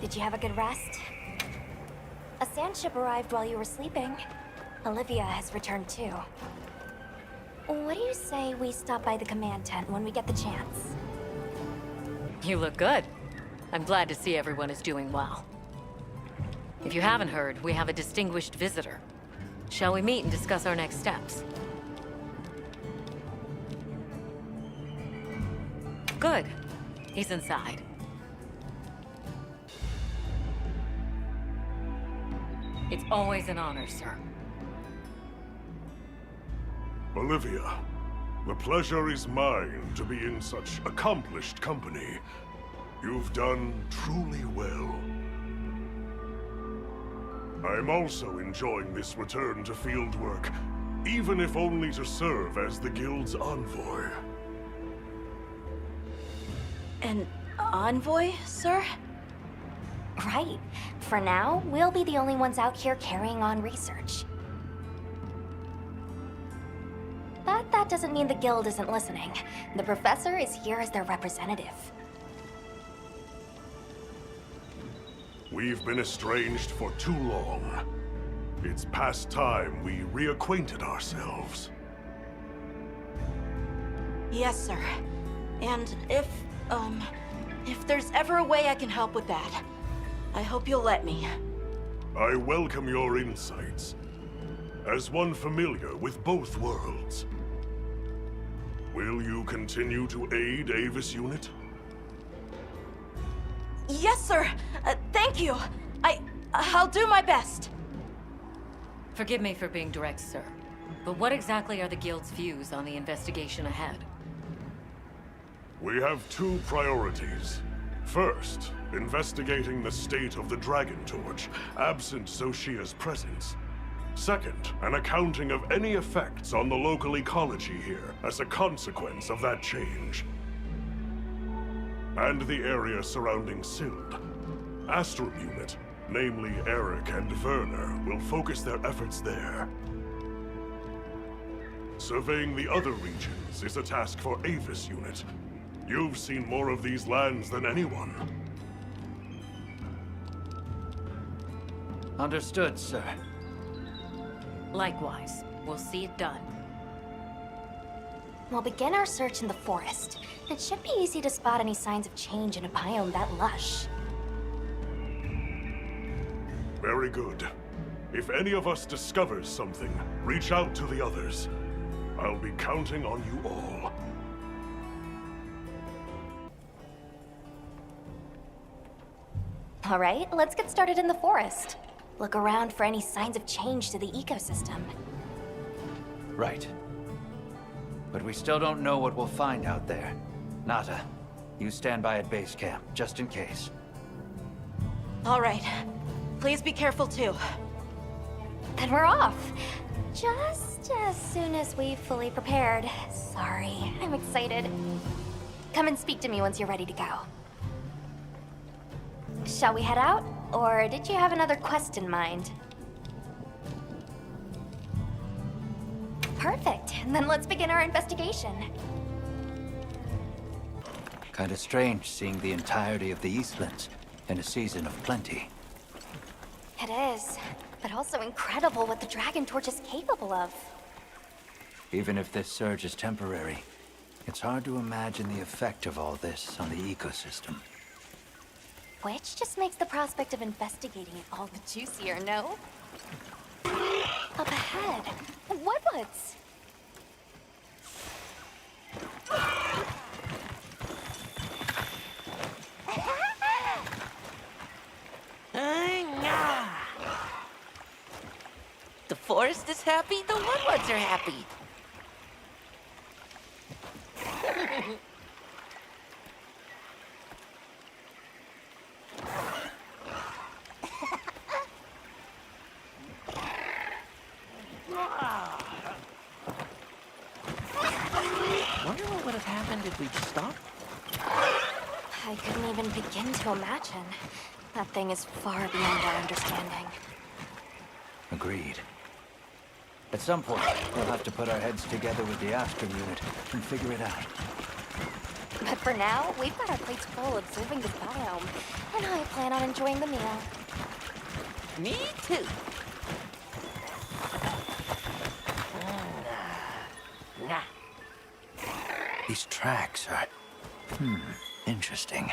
Did you have a good rest? A sand ship arrived while you were sleeping. Olivia has returned too. What do you say we stop by the command tent when we get the chance? You look good. I'm glad to see everyone is doing well. If you haven't heard, we have a distinguished visitor. Shall we meet and discuss our next steps? Good. He's inside. It's always an honor, sir. Olivia, the pleasure is mine to be in such accomplished company. You've done truly well. I'm also enjoying this return to fieldwork, even if only to serve as the Guild's envoy. An envoy, sir? Right. For now, we'll be the only ones out here carrying on research. But that doesn't mean the Guild isn't listening. The Professor is here as their representative. We've been estranged for too long. It's past time we reacquainted ourselves. Yes, sir. And if there's ever a way I can help with that, I hope you'll let me. I welcome your insights. As one familiar with both worlds, will you continue to aid Avis Unit? Yes, sir. Thank you. I'll do my best. Forgive me for being direct, sir. But what exactly are the Guild's views on the investigation ahead? We have two priorities. First, investigating the state of the Dragontorch, absent Zoshia's presence. Second, an accounting of any effects on the local ecology here as a consequence of that change. And the area surrounding Sild. Astrum Unit, namely Erik and Werner, will focus their efforts there. Surveying the other regions is a task for Avis Unit. You've seen more of these lands than anyone. Understood, sir. Likewise. We'll see it done. We'll begin our search in the forest. It should be easy to spot any signs of change in a biome that lush. Very good. If any of us discovers something, reach out to the others. I'll be counting on you all. All right, let's get started in the forest. Look around for any signs of change to the ecosystem. Right. But we still don't know what we'll find out there. Nata, you stand by at base camp, just in case. All right. Please be careful, too. Then we're off. Just as soon as we've fully prepared. Sorry, I'm excited. Come and speak to me once you're ready to go. Shall we head out? Or did you have another quest in mind? Perfect. Then let's begin our investigation. Kinda strange seeing the entirety of the Eastlands in a season of plenty. It is, but also incredible what the Dragontorch is capable of. Even if this surge is temporary, it's hard to imagine the effect of all this on the ecosystem. Which just makes the prospect of investigating it all the juicier, no? Up ahead, Windwards! The forest is happy, the Windwards are happy. Wonder what would have happened if we'd stopped? I couldn't even begin to imagine. That thing is far beyond our understanding. Agreed. At some point, we'll have to put our heads together with the Astrum unit and figure it out. But for now, we've got our plates full observing this biome, and I plan on enjoying the meal. Me too. Nah. These tracks are... interesting.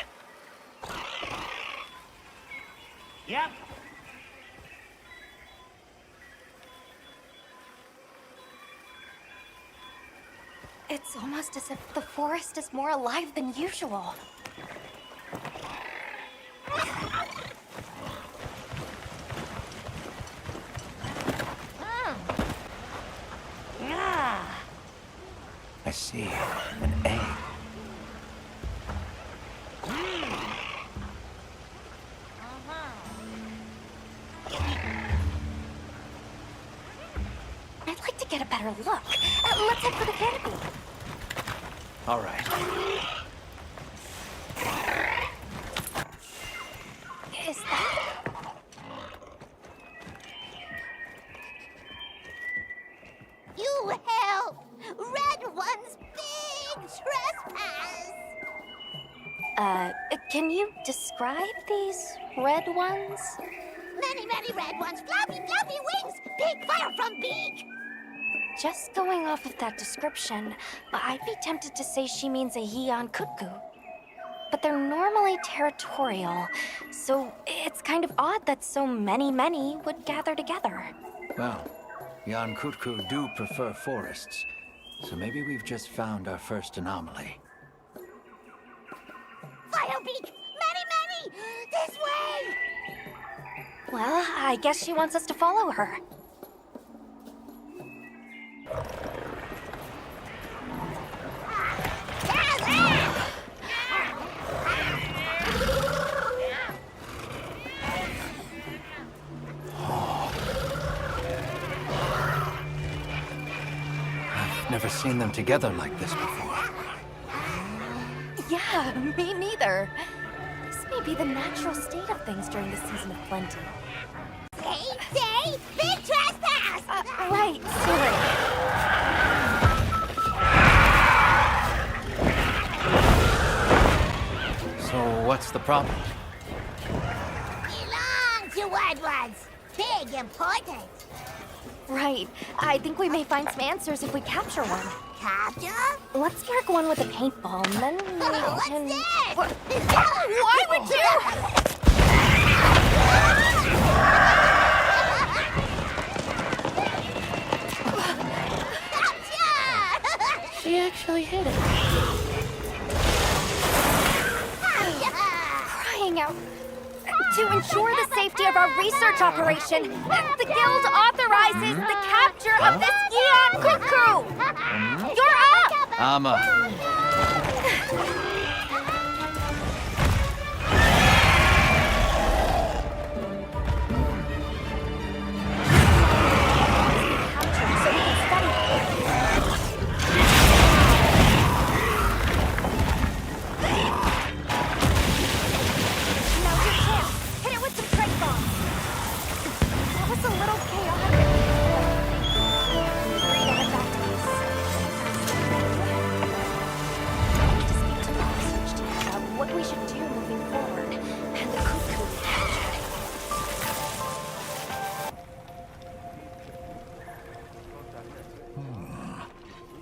Yep. It's almost as if the forest is more alive than usual. I see. An egg. I'd like to get a better look. Let's head for the canopy. All right. Is that... You help! Red One's big trespass! Can you describe these red ones? Many, many red ones, floppy, fluffy wings, big fire from beak! Just going off of that description, I'd be tempted to say she means a Yian Kut-Ku. But they're normally territorial, so it's kind of odd that so many would gather together. Well, Yian Kut-Ku do prefer forests, so maybe we've just found our first anomaly. Firebeak! Many! This way! Well, I guess she wants us to follow her. I've never seen them together like this before. Yeah, me neither. This may be the natural state of things during the season of plenty. Say, big trespass! Right, silly. So what's the problem? Belong to Red Ones! Big important! Right. I think we may find some answers if we capture one. Capture? Let's spark one with a paintball, and then we What's can... this? Why would you? She actually hit it. Crying out. To ensure the safety of our research operation, the Guild authorizes the capture of this Yian Kut-Ku! You're up! Alma.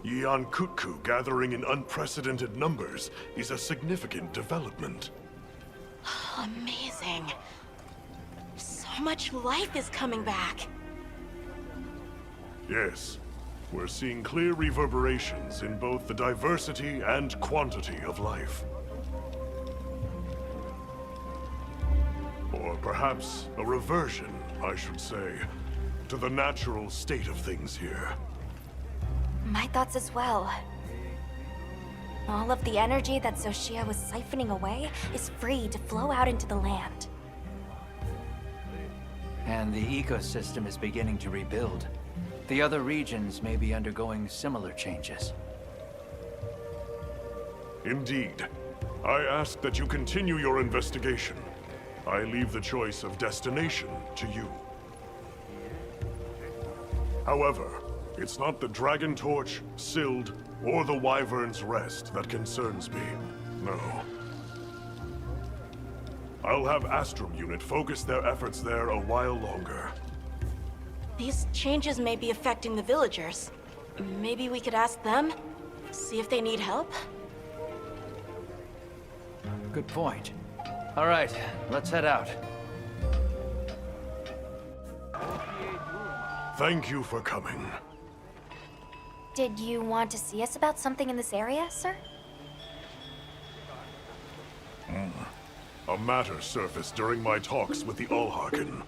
Yian Kut-Ku gathering in unprecedented numbers is a significant development. Amazing. So much life is coming back. Yes, we're seeing clear reverberations in both the diversity and quantity of life. Or perhaps a reversion, I should say, to the natural state of things here. My thoughts as well. All of the energy that Xochitl was siphoning away is free to flow out into the land. And the ecosystem is beginning to rebuild. The other regions may be undergoing similar changes. Indeed. I ask that you continue your investigation. I leave the choice of destination to you. However, it's not the Dragontorch, Sild, or the Wyvern's Rest that concerns me. No. I'll have Astrum unit focus their efforts there a while longer. These changes may be affecting the villagers. Maybe we could ask them? See if they need help? Good point. All right, let's head out. Thank you for coming. Did you want to see us about something in this area, sir? A matter surfaced during my talks with the Allhearken.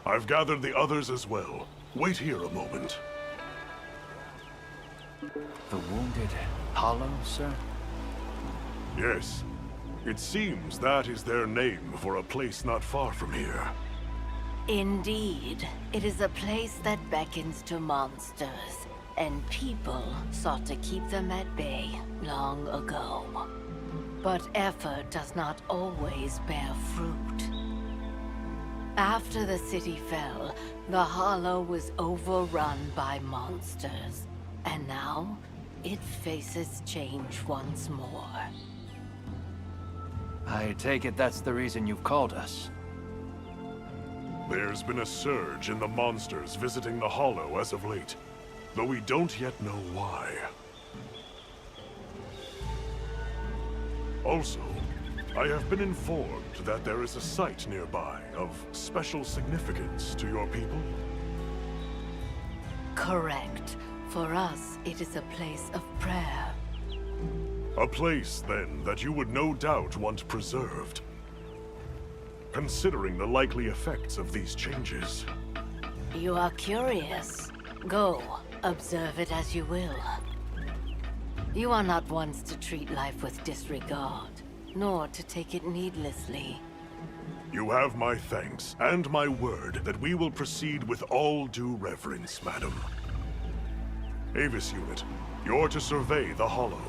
I've gathered the others as well. Wait here a moment. The Wounded Hollow, sir? Yes. It seems that is their name for a place not far from here. Indeed, it is a place that beckons to monsters, and people sought to keep them at bay long ago. But effort does not always bear fruit. After the city fell, the Hollow was overrun by monsters, and now it faces change once more. I take it that's the reason you've called us. There's been a surge in the monsters visiting the Hollow as of late, though we don't yet know why. Also, I have been informed that there is a site nearby of special significance to your people. Correct. For us, it is a place of prayer. A place, then, that you would no doubt want preserved. Considering the likely effects of these changes. You are curious. Go, observe it as you will. You are not ones to treat life with disregard, nor to take it needlessly. You have my thanks, and my word that we will proceed with all due reverence, madam. Avis unit, you're to survey the Hollow.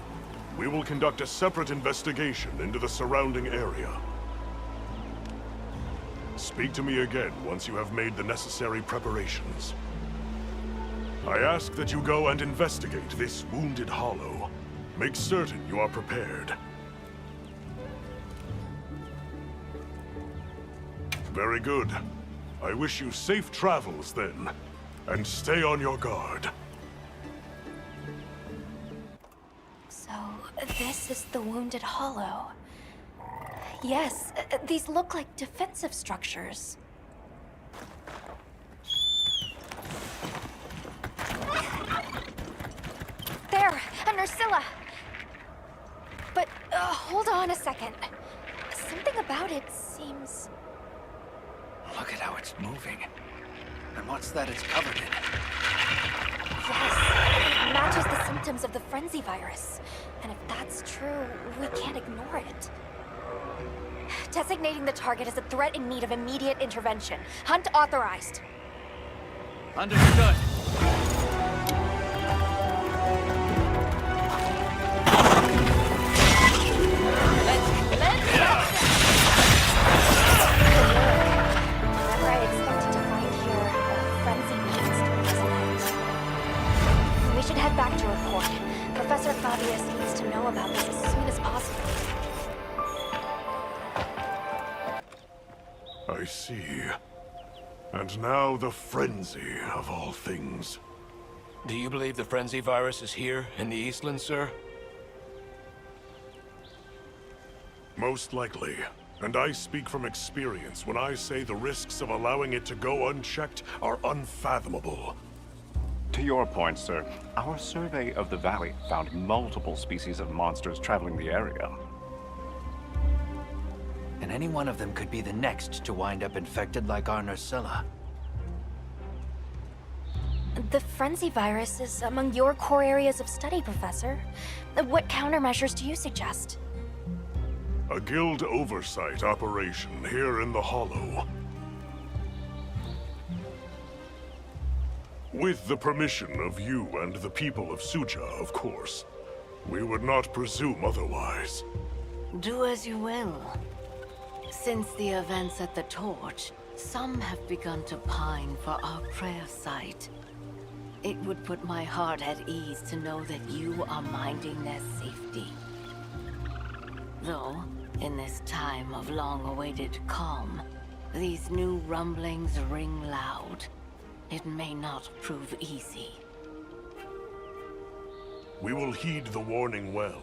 We will conduct a separate investigation into the surrounding area. Speak to me again once you have made the necessary preparations. I ask that you go and investigate this wounded Hollow. Make certain you are prepared. Very good. I wish you safe travels then, and stay on your guard. So, this is the Wounded Hollow. Yes, these look like defensive structures. There, a Nursilla! But, hold on a second. Something about it seems... Look at how it's moving. And what's that it's covered in? Yes, it matches the symptoms of the frenzy virus. And if that's true, we can't ignore it. Designating the target as a threat in need of immediate intervention. Hunt authorized. Understood. Whatever I expected to find here, a frenzy monster isn't it? We should head back to report. Professor Fabius needs to know about this as soon as possible. I see. And now the frenzy of all things. Do you believe the frenzy virus is here in the Eastland, sir? Most likely. And I speak from experience when I say the risks of allowing it to go unchecked are unfathomable. To your point, sir, our survey of the valley found multiple species of monsters traveling the area. And any one of them could be the next to wind up infected like our Nursilla. The frenzy virus is among your core areas of study, Professor. What countermeasures do you suggest? A guild oversight operation here in the Hollow. With the permission of you and the people of Suja, of course. We would not presume otherwise. Do as you will. Since the events at the Torch, some have begun to pine for our prayer site. It would put my heart at ease to know that you are minding their safety. Though, in this time of long-awaited calm, these new rumblings ring loud. It may not prove easy. We will heed the warning well.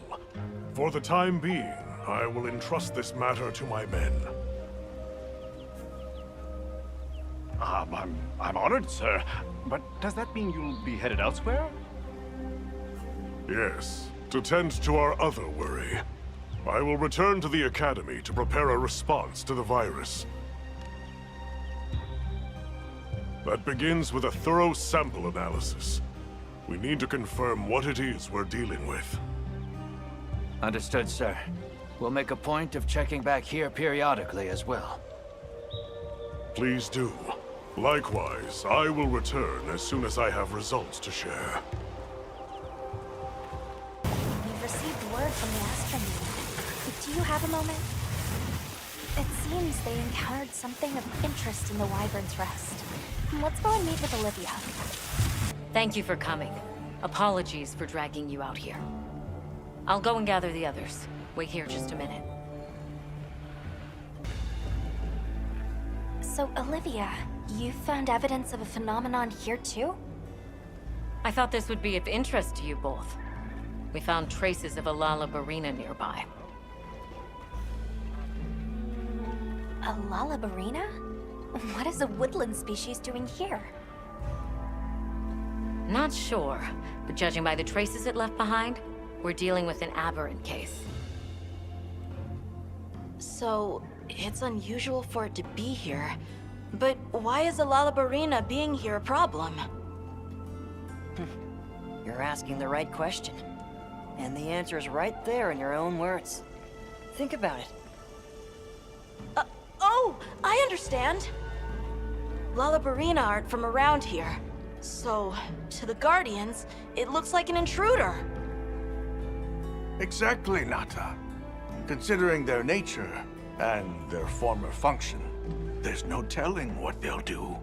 For the time being, I will entrust this matter to my men. I'm honored, sir. But does that mean you'll be headed elsewhere? Yes, to tend to our other worry. I will return to the Academy to prepare a response to the virus. That begins with a thorough sample analysis. We need to confirm what it is we're dealing with. Understood, sir. We'll make a point of checking back here periodically as well. Please do. Likewise, I will return as soon as I have results to share. We've received word from the Astrum unit. Do you have a moment? It seems they encountered something of interest in the Wyvern's Rest. Let's go and meet with Olivia. Thank you for coming. Apologies for dragging you out here. I'll go and gather the others. Wait here just a minute. So, Olivia, you found evidence of a phenomenon here too? I thought this would be of interest to you both. We found traces of a Lala Barina nearby. A Lala Barina? What is a woodland species doing here? Not sure, but judging by the traces it left behind, we're dealing with an aberrant case. So, it's unusual for it to be here. But why is a Lala Barina being here a problem? You're asking the right question. And the answer is right there in your own words. Think about it. Oh, I understand! Lala Barina aren't from around here. So, to the Guardians, it looks like an intruder. Exactly, Nata. Considering their nature and their former function, there's no telling what they'll do.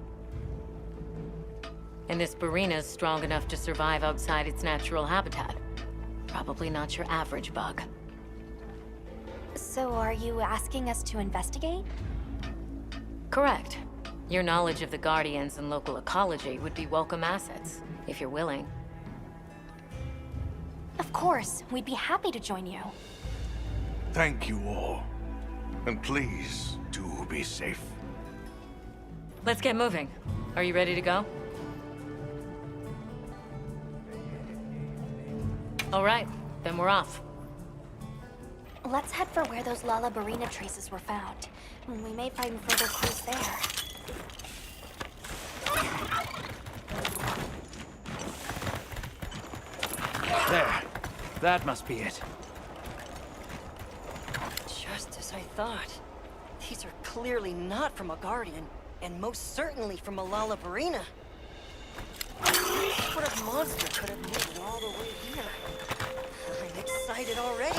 And this Barina's strong enough to survive outside its natural habitat. Probably not your average bug. So are you asking us to investigate? Correct. Your knowledge of the Guardians and local ecology would be welcome assets, if you're willing. Of course, we'd be happy to join you. Thank you all. And please, do be safe. Let's get moving. Are you ready to go? All right, then we're off. Let's head for where those Lala Barina traces were found. We may find further clues there. There. That must be it. Just as I thought. These are clearly not from a Guardian, and most certainly from a Lala Barina. What sort of monster could have made it all the way here? I'm excited already.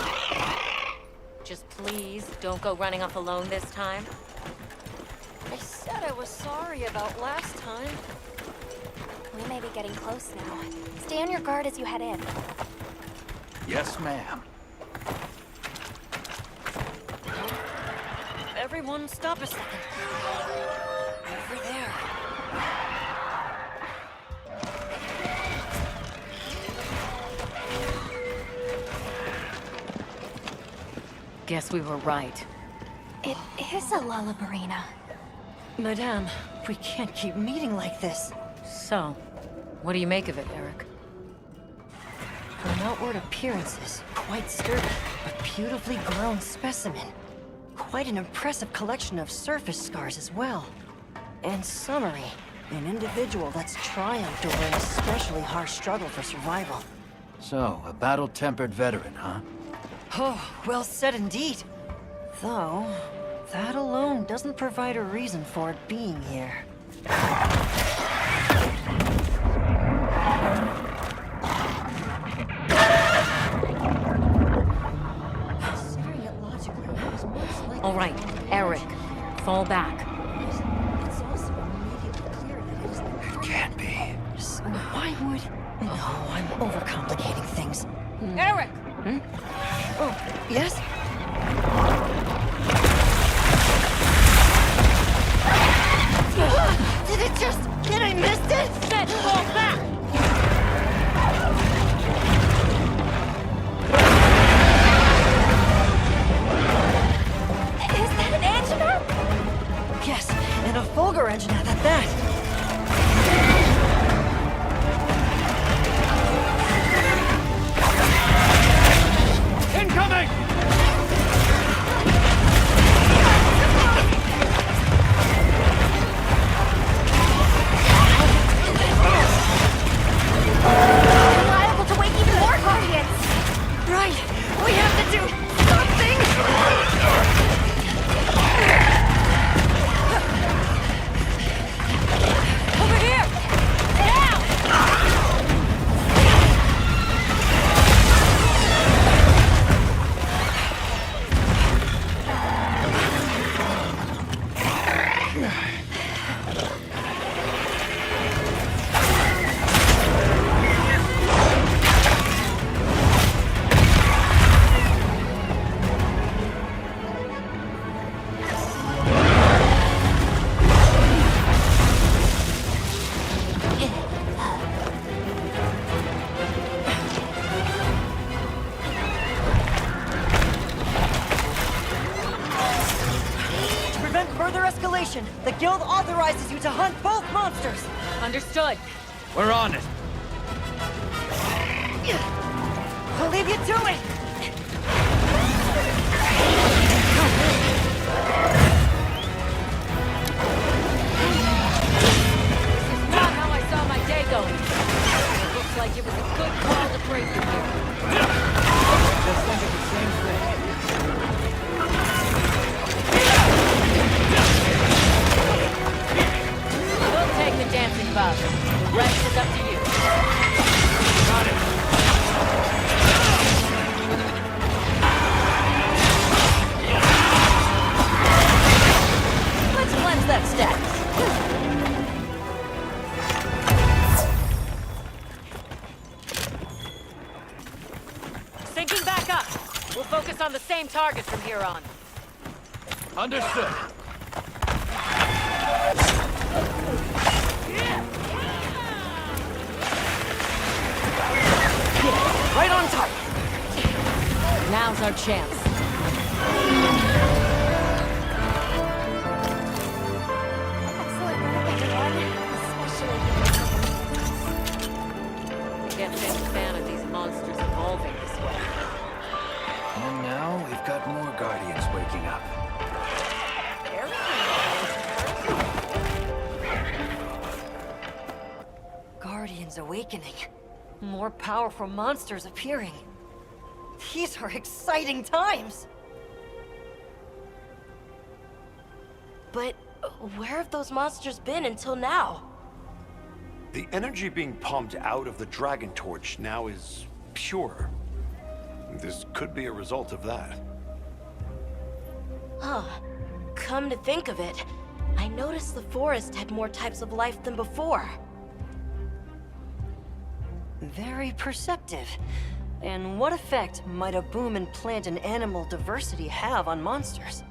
Just please, don't go running off alone this time. I said I was sorry about last time. We may be getting close now. Stay on your guard as you head in. Yes, ma'am. Everyone, stop a second. Over there. Guess we were right. It is a Lala Barina. Madame, we can't keep meeting like this. So, what do you make of it, Erik? From outward appearances, quite sturdy, but beautifully grown specimen. Quite an impressive collection of surface scars as well. And summary, an individual that's triumphed over an especially harsh struggle for survival. So, a battle-tempered veteran, huh? Oh, well said indeed. Though, that alone doesn't provide a reason for it being here. Considering it logically, it was most likely... All right, Erik, fall back. It's also immediately clear that it is... It can't be. So why I would... Oh, I'm overcomplicating things. Erik! Oh, yes? Did it just... Did I miss it? Set, fall back! Is that an Anjanath? Yes, and a Fulgur Anjanath at that. Incoming! Liable to wake even more guardians! Right, we have to do something! Over here! Now! To prevent further escalation, the guild authorizes you to hunt both monsters! Understood. We're on it. I'll leave you to it! Not how I saw my day going. It looks like it was a good call to break with you. Just thinking the same thing. We'll take the dancing bug. The rest is up to you. Got it. Let's cleanse that status. Syncing back up. We'll focus on the same target from here on. Understood. Right on target. Now's our chance. Excellent work, everyone. Especially Can't be a fan of these monsters evolving this way. And now we've got more Guardians waking up. Guardians awakening. More powerful monsters appearing. These are exciting times! But where have those monsters been until now? The energy being pumped out of the Dragontorch now is pure. This could be a result of that. Huh. Come to think of it, I noticed the forest had more types of life than before. Very perceptive. And what effect might a boom in plant and animal diversity have on monsters?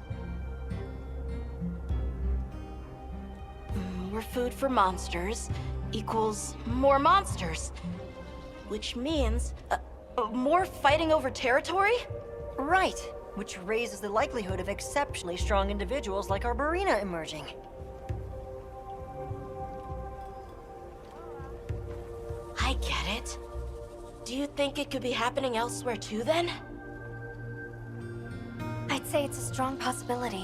More food for monsters equals more monsters. Which means, more fighting over territory? Right, which raises the likelihood of exceptionally strong individuals like our Barina emerging. I get it. Do you think it could be happening elsewhere too, then? I'd say it's a strong possibility.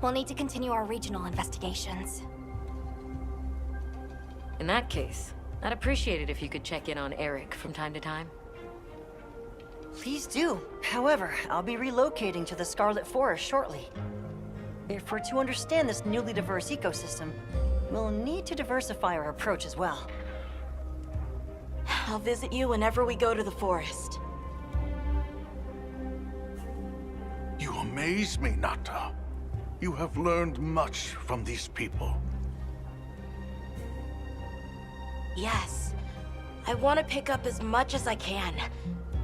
We'll need to continue our regional investigations. In that case, I'd appreciate it if you could check in on Erik from time to time. Please do. However, I'll be relocating to the Scarlet Forest shortly. If we're to understand this newly diverse ecosystem, we'll need to diversify our approach as well. I'll visit you whenever we go to the forest. You amaze me, Nata. You have learned much from these people. Yes. I want to pick up as much as I can,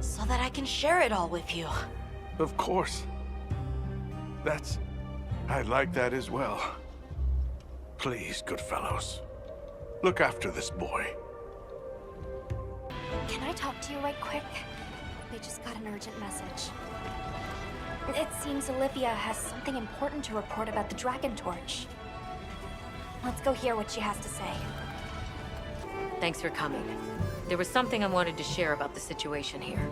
so that I can share it all with you. Of course. I'd like that as well. Please, good fellows, look after this boy. Can I talk to you right quick? We just got an urgent message. It seems Olivia has something important to report about the Dragontorch. Let's go hear what she has to say. Thanks for coming. There was something I wanted to share about the situation here.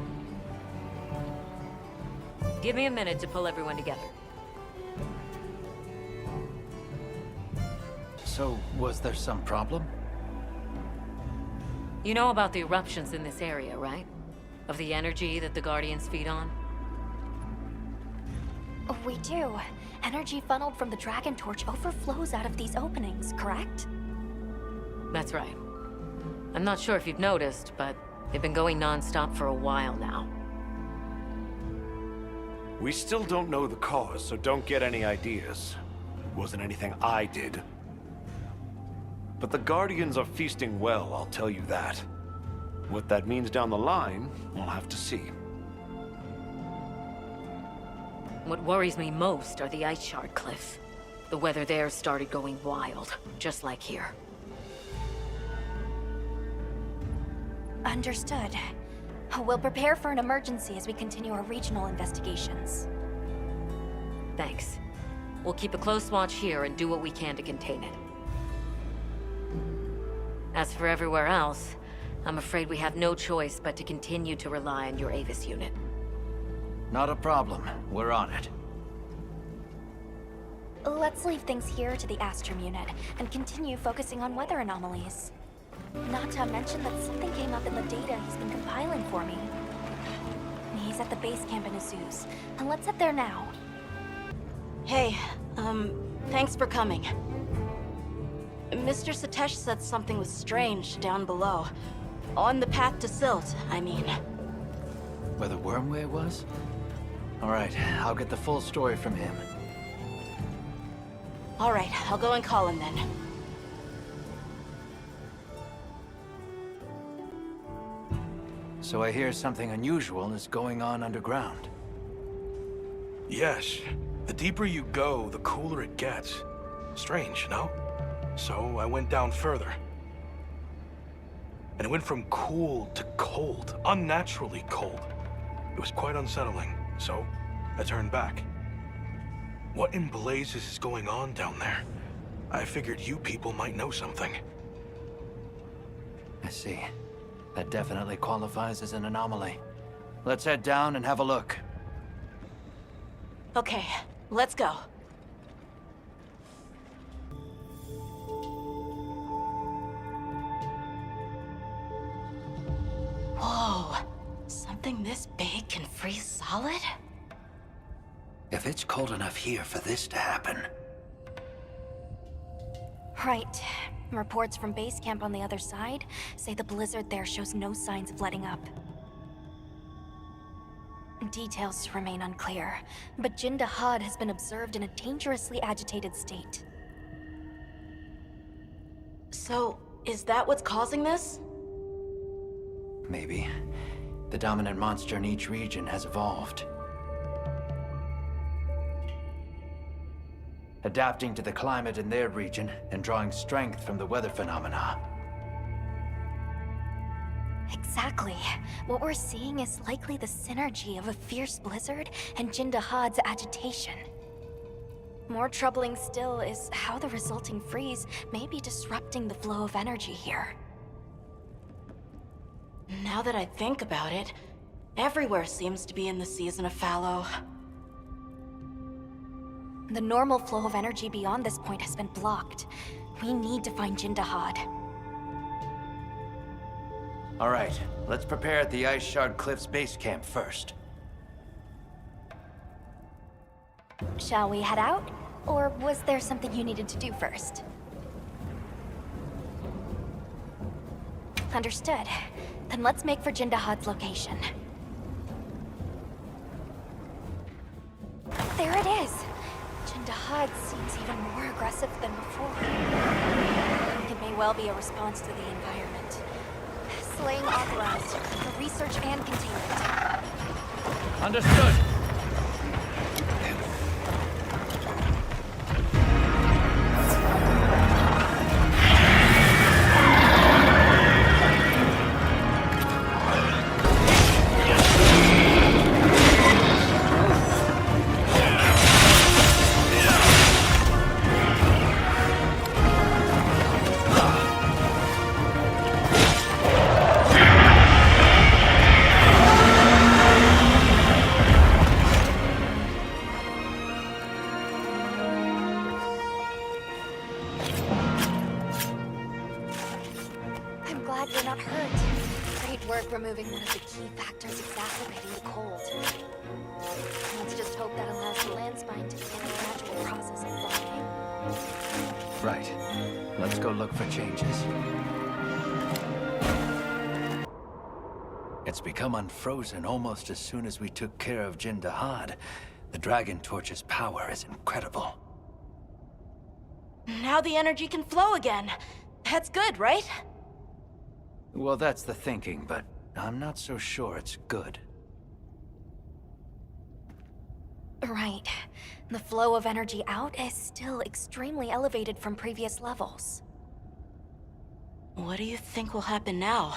Give me a minute to pull everyone together. So, was there some problem? You know about the eruptions in this area, right? Of the energy that the Guardians feed on? We do. Energy funneled from the Dragontorch overflows out of these openings, correct? That's right. I'm not sure if you've noticed, but they've been going non-stop for a while now. We still don't know the cause, so don't get any ideas. It wasn't anything I did. But the Guardians are feasting well, I'll tell you that. What that means down the line, we'll have to see. What worries me most are the ice shard cliffs. The weather there started going wild, just like here. Understood. We'll prepare for an emergency as we continue our regional investigations. Thanks. We'll keep a close watch here and do what we can to contain it. As for everywhere else, I'm afraid we have no choice but to continue to rely on your Avis unit. Not a problem. We're on it. Let's leave things here to the Astrum unit and continue focusing on weather anomalies. Nata mentioned that something came up in the data he's been compiling for me. He's at the base camp in Azuz, and let's head there now. Hey, thanks for coming. Mr. Satesh said something was strange down below. On the path to Silt, I mean. Where the wormway was? Alright, I'll get the full story from him. Alright, I'll go and call him then. So I hear something unusual is going on underground. Yes. The deeper you go, the cooler it gets. Strange, no? So I went down further. And it went from cool to cold, unnaturally cold. It was quite unsettling, so I turned back. What in blazes is going on down there? I figured you people might know something. I see. That definitely qualifies as an anomaly. Let's head down and have a look. Okay, let's go. Whoa, something this big can freeze solid? If it's cold enough here for this to happen... Right. Reports from base camp on the other side say the blizzard there shows no signs of letting up. Details remain unclear, but Jin Dahaad has been observed in a dangerously agitated state. So, is that what's causing this? Maybe. The dominant monster in each region has evolved. Adapting to the climate in their region and drawing strength from the weather phenomena. Exactly. What we're seeing is likely the synergy of a fierce blizzard and Jin Dahaad's agitation. More troubling still is how the resulting freeze may be disrupting the flow of energy here. Now that I think about it, everywhere seems to be in the season of fallow. The normal flow of energy beyond this point has been blocked. We need to find Jin Dahaad. All right, let's prepare at the Ice Shard Cliffs base camp first. Shall we head out? Or was there something you needed to do first? Understood. Then let's make for Jin Dahaad's location. There it is! Jin Dahaad seems even more aggressive than before. It may well be a response to the environment. slaying authorized for research and containment. Understood. Removing one of the key factors exacerbating the cold. Let's just hope that allows the land spine to begin a gradual process of thawing. Right. Let's go look for changes. It's become unfrozen almost as soon as we took care of Jin Dahaad. The Dragontorch's power is incredible. Now the energy can flow again. That's good, right? Well, that's the thinking, but I'm not so sure it's good. Right. The flow of energy out is still extremely elevated from previous levels. What do you think will happen now?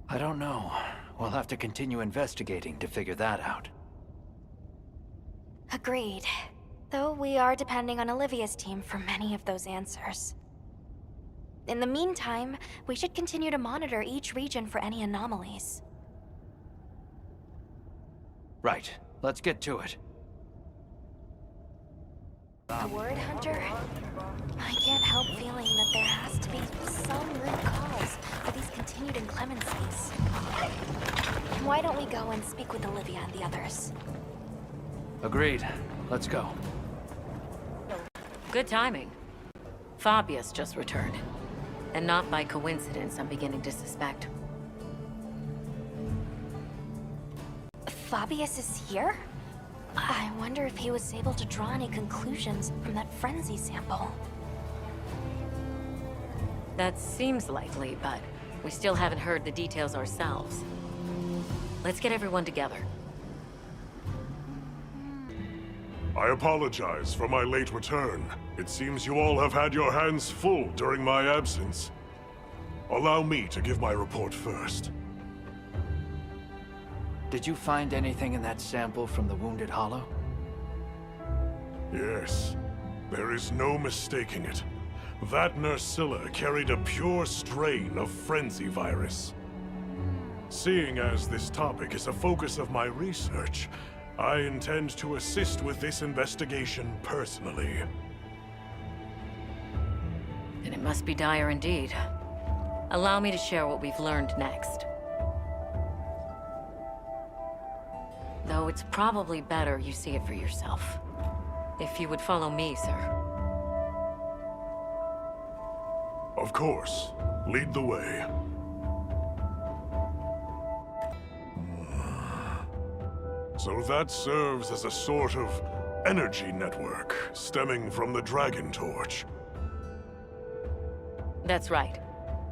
I don't know. We'll have to continue investigating to figure that out. Agreed. Though we are depending on Olivia's team for many of those answers. In the meantime, we should continue to monitor each region for any anomalies. Right. Let's get to it. The word, Hunter? I can't help feeling that there has to be some root cause for these continued inclemencies. Why don't we go and speak with Olivia and the others? Agreed. Let's go. Good timing. Fabius just returned. And not by coincidence, I'm beginning to suspect. Fabius is here? I wonder if he was able to draw any conclusions from that frenzy sample. That seems likely, but we still haven't heard the details ourselves. Let's get everyone together. I apologize for my late return. It seems you all have had your hands full during my absence. Allow me to give my report first. Did you find anything in that sample from the Wounded Hollow? Yes. There is no mistaking it. That Nursilla carried a pure strain of frenzy virus. Seeing as this topic is a focus of my research, I intend to assist with this investigation personally. And it must be dire indeed. Allow me to share what we've learned next. Though it's probably better you see it for yourself. If you would follow me, sir. Of course. Lead the way. So that serves as a sort of energy network stemming from the Dragontorch. That's right.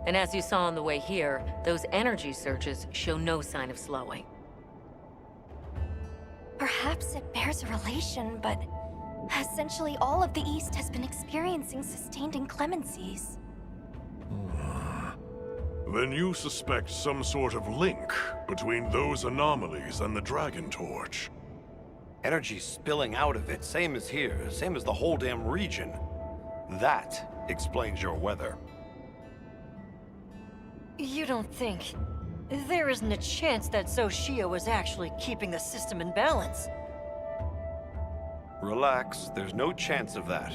And as you saw on the way here, those energy surges show no sign of slowing. Perhaps it bears a relation, but essentially all of the East has been experiencing sustained inclemencies. Then you suspect some sort of link between those anomalies and the Dragontorch. Energy spilling out of it, same as here, same as the whole damn region. That explains your weather. You don't think... There isn't a chance that Xochitl was actually keeping the system in balance. Relax, there's no chance of that.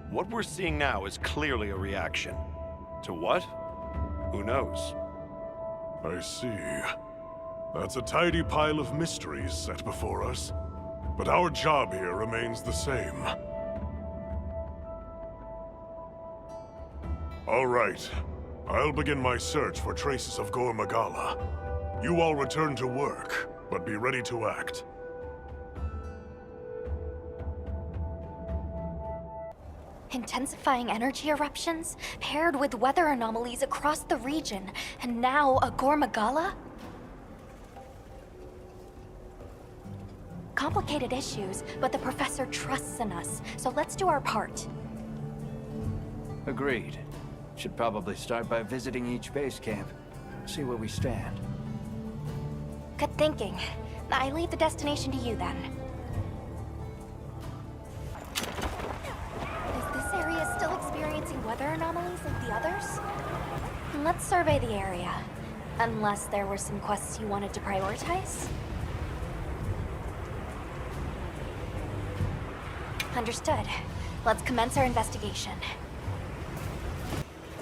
What we're seeing now is clearly a reaction. To what? Who knows? I see. That's a tidy pile of mysteries set before us. But our job here remains the same. All right. I'll begin my search for traces of Gore Magala. You all return to work, but be ready to act. Intensifying energy eruptions, paired with weather anomalies across the region, and now a Gore Magala? Complicated issues, but the professor trusts in us, so let's do our part. Agreed. Should probably start by visiting each base camp. See where we stand. Good thinking. I leave the destination to you then. Is this area still experiencing weather anomalies like the others? Let's survey the area. Unless there were some quests you wanted to prioritize? Understood. Let's commence our investigation.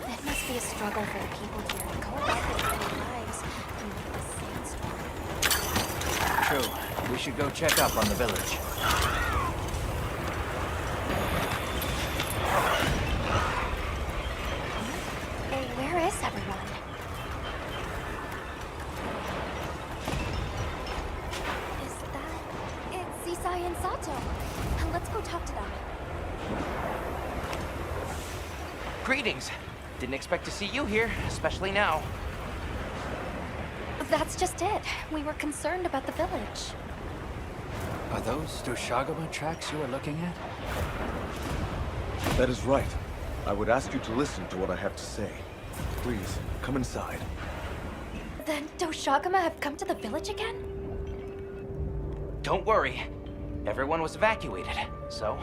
It must be a struggle for the people here to go about their daily lives amid this sandstorm. True. We should go check up on the village. Hey, where is everyone? It's Sisai and Sato. Let's go talk to them. Greetings. Didn't expect to see you here, especially now. That's just it. We were concerned about the village. Are those Doshagama tracks you are looking at? That is right. I would ask you to listen to what I have to say. Please, come inside. Then Doshagama have come to the village again? Don't worry. Everyone was evacuated, so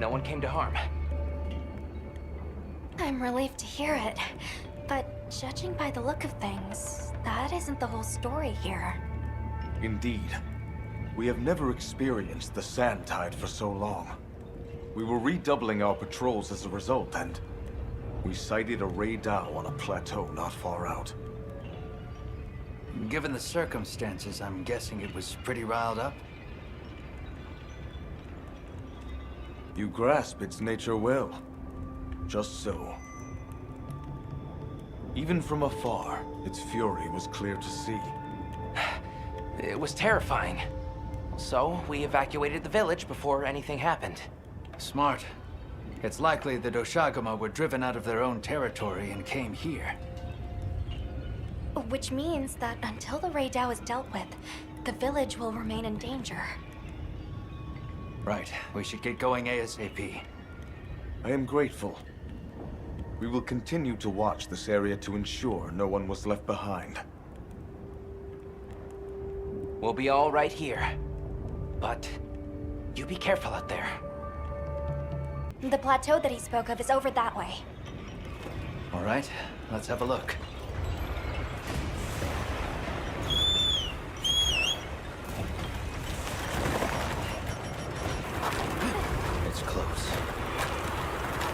no one came to harm. I'm relieved to hear it. But judging by the look of things, that isn't the whole story here. Indeed. We have never experienced the Sand Tide for so long. We were redoubling our patrols as a result, and we sighted a Ray Dow on a plateau not far out. Given the circumstances, I'm guessing it was pretty riled up. You grasp its nature well. Just so. Even from afar, its fury was clear to see. It was terrifying. So, we evacuated the village before anything happened. Smart. It's likely the Doshagama were driven out of their own territory and came here. Which means that until the Ray Dow is dealt with, the village will remain in danger. Right. We should get going ASAP. I am grateful. We will continue to watch this area to ensure no one was left behind. We'll be all right here. But you be careful out there. The plateau that he spoke of is over that way. All right, let's have a look. It's close.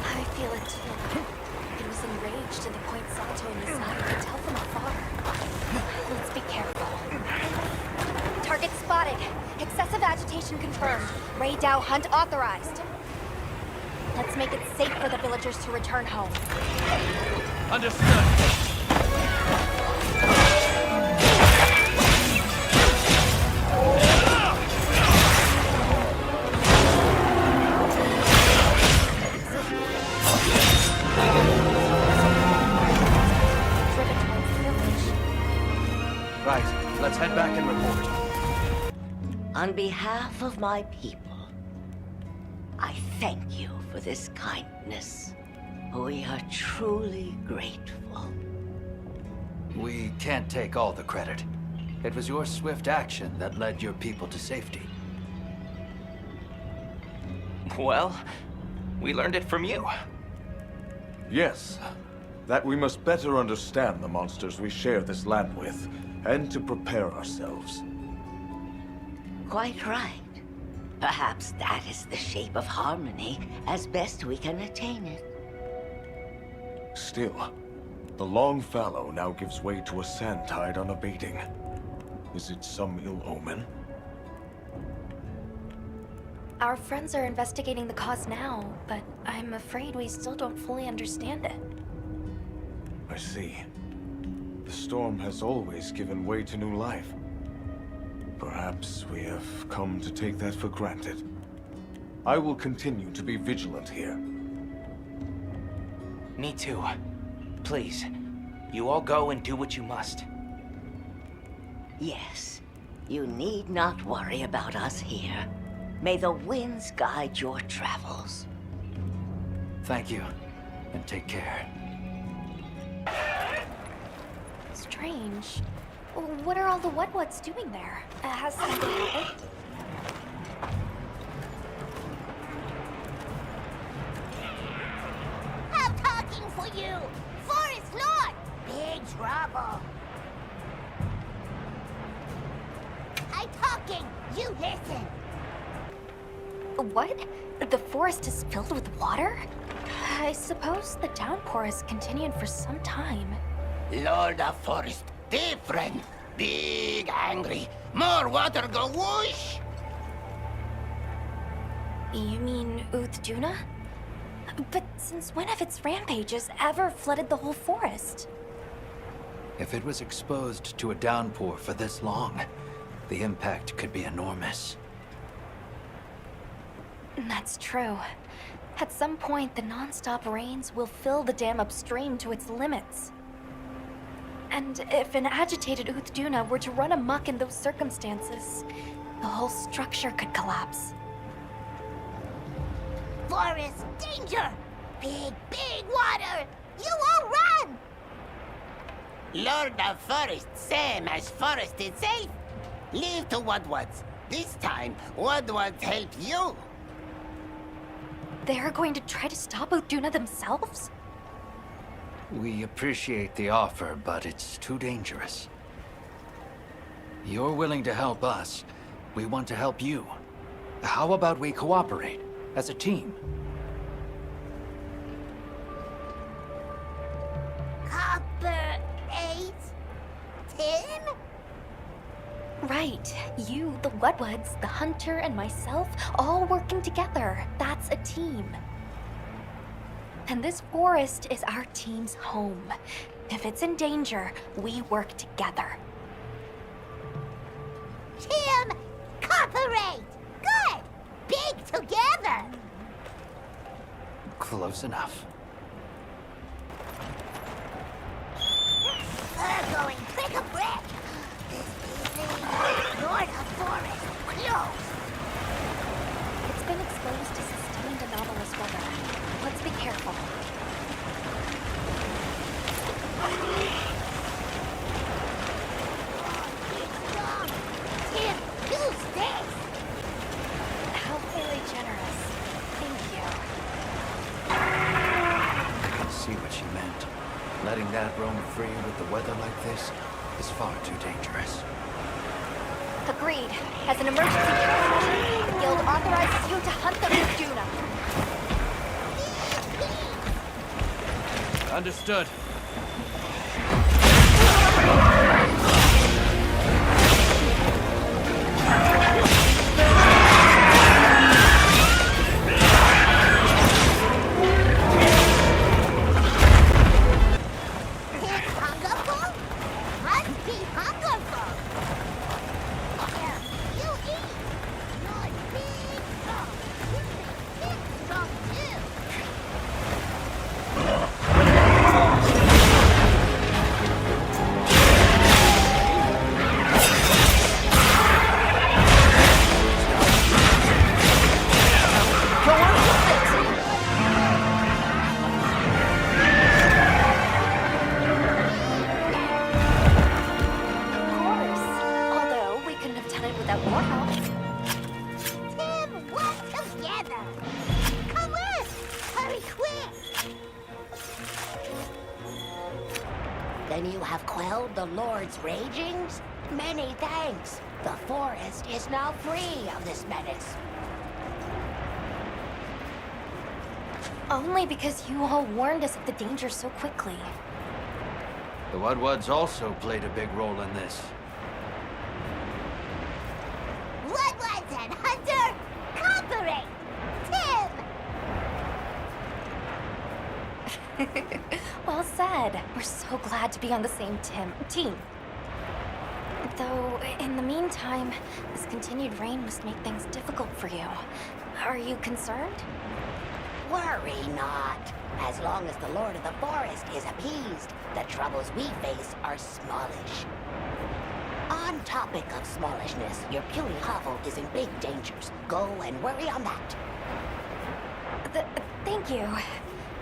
I feel it too. It was enraged to the point Sato and Isai could tell from afar. Let's be careful. Target spotted. Excessive agitation confirmed. Ray Dow hunt authorized. Let's make it safe for the villagers to return home. Understood. Right, let's head back and report. On behalf of my people, I thank you for this kindness. We are truly grateful. We can't take all the credit. It was your swift action that led your people to safety. Well, we learned it from you. Yes, that we must better understand the monsters we share this land with, and to prepare ourselves. Quite right. Perhaps that is the shape of harmony, as best we can attain it. Still, the long fallow now gives way to a sand tide unabating. Is it some ill omen? Our friends are investigating the cause now, but I'm afraid we still don't fully understand it. I see. The storm has always given way to new life. Perhaps we have come to take that for granted. I will continue to be vigilant here. Me too. Please, you all go and do what you must. Yes, you need not worry about us here. May the winds guide your travels. Thank you, and take care. Strange. What are all the Windwards doing there? Has something happened? I'm talking for you! Forest Lord! Big trouble! I'm talking! You listen! What? The forest is filled with water? I suppose the downpour has continued for some time. Lord of Forest, different! Big angry! More water go whoosh! You mean Uthduna? But since when have its rampages ever flooded the whole forest? If it was exposed to a downpour for this long, the impact could be enormous. That's true. At some point, the non-stop rains will fill the dam upstream to its limits. And if an agitated Uthduna were to run amok in those circumstances, the whole structure could collapse. Forest danger! Big, big water! You all run! Lord of Forest, same as Forest itself. Leave to Windwards. This time, Windwards help you. They're going to try to stop Uthduna themselves? We appreciate the offer, but it's too dangerous. You're willing to help us. We want to help you. How about we cooperate as a team? Copper 8? 10? Right. You, the Windwards, the Hunter, and myself, all working together. That's a team. And this forest is our team's home. If it's in danger, we work together. Team, cooperate! Good! Big together! Close enough. We're going brick a brick! Lord of Forest, close! It's been exposed to sustained anomalous weather. Let's be careful. Tim, use this! How very generous. Thank you. I can see what she meant. Letting that roam free with the weather like this is far too dangerous. Agreed. As an emergency countermeasure, the guild authorizes you to hunt the Uthduna. Understood. Then you have quelled the Lord's ragings? Many thanks. The forest is now free of this menace. Only because you all warned us of the danger so quickly. The Windwards also played a big role in this. Windwards and Hunter, cooperate! Tim! Well said. We're so glad to be on the same team. Though, in the meantime, this continued rain must make things difficult for you. Are you concerned? Worry not. As long as the Lord of the Forest is appeased, the troubles we face are smallish. On topic of smallishness, your puny hovel is in big dangers. Go and worry on that. Thank you.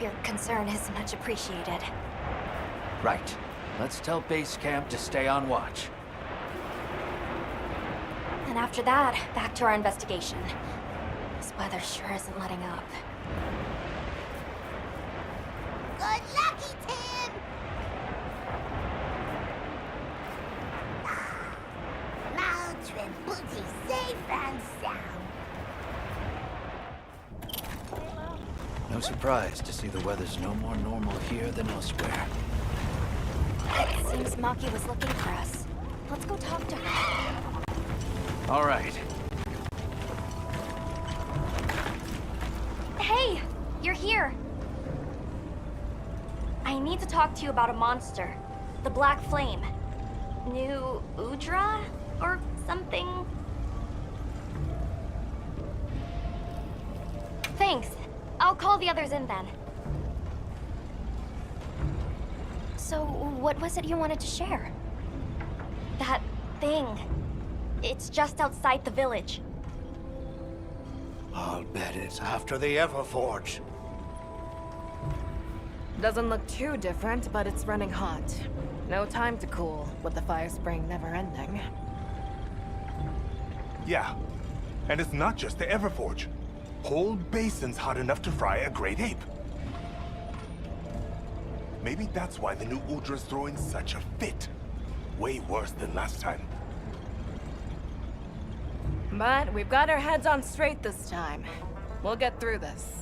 Your concern is much appreciated. Right. Let's tell base camp to stay on watch. And after that, back to our investigation. This weather sure isn't letting up. Good lucky, Tim! Mount and booty safe and sound. No surprise to see the weather's no more normal here than elsewhere. It seems Maki was looking for us. Let's go talk to her. All right. Hey! You're here! I need to talk to you about a monster. The Black Flame. New Udra? Or something? Thanks. I'll call the others in then. So, what was it you wanted to share? That thing. It's just outside the village. I'll bet it's after the Everforge. Doesn't look too different, but it's running hot. No time to cool, with the fire spring never ending. Yeah, and it's not just the Everforge. Whole Basin's hot enough to fry a great ape. Maybe that's why the new Udra's throwing such a fit. Way worse than last time. But we've got our heads on straight this time. We'll get through this.